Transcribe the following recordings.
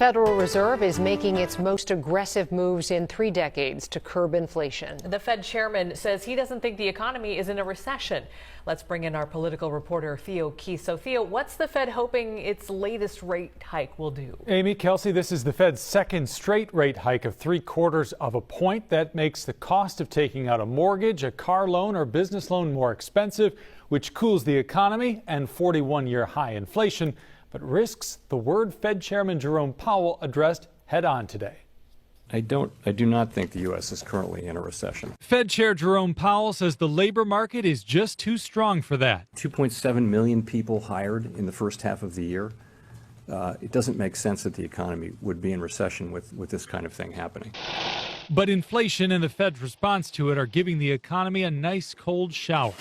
Federal Reserve is making its most aggressive moves in 3 decades to curb inflation. The Fed chairman says he doesn't think the economy is in a recession. Let's bring in our political reporter, Theo Keith. So, Theo, what's the Fed hoping its latest rate hike will do? Amy, Kelsey, this is the Fed's second straight rate hike of 3/4 of a point. That makes the cost of taking out a mortgage, a car loan, or business loan more expensive, which cools the economy and 41-year high inflation, but risks the word Fed Chairman Jerome Powell addressed head on today. I do not think the U.S. is currently in a recession. Fed Chair Jerome Powell says the labor market is just too strong for that. 2.7 million people hired in the first half of the year. It doesn't make sense that the economy would be in recession with this kind of thing happening. But inflation and the Fed's response to it are giving the economy a nice cold shower.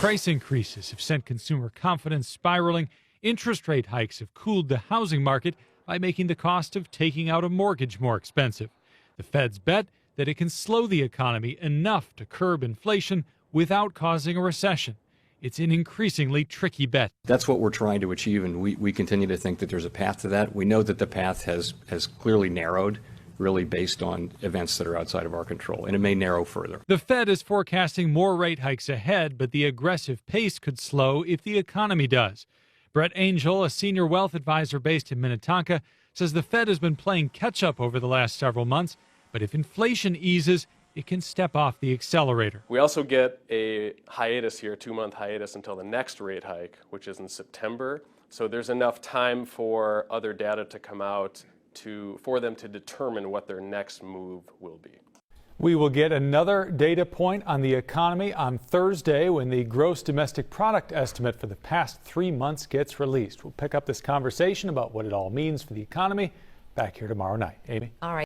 Price increases have sent consumer confidence spiraling. Interest rate hikes have cooled the housing market by making the cost of taking out a mortgage more expensive. The Fed's bet that it can slow the economy enough to curb inflation without causing a recession. It's an increasingly tricky bet. That's what we're trying to achieve, and we continue to think that there's a path to that. We know that the path has clearly narrowed, really based on events that are outside of our control, and it may narrow further. The Fed is forecasting more rate hikes ahead, but the aggressive pace could slow if the economy does. Brett Angel, a senior wealth advisor based in Minnetonka, says the Fed has been playing catch-up over the last several months, but if inflation eases, it can step off the accelerator. We also get a hiatus here, a 2-month hiatus until the next rate hike, which is in September. So there's enough time for other data to come out for them to determine what their next move will be. We will get another data point on the economy on Thursday when the gross domestic product estimate for the past 3 months gets released. We'll pick up this conversation about what it all means for the economy back here tomorrow night. Amy? All right.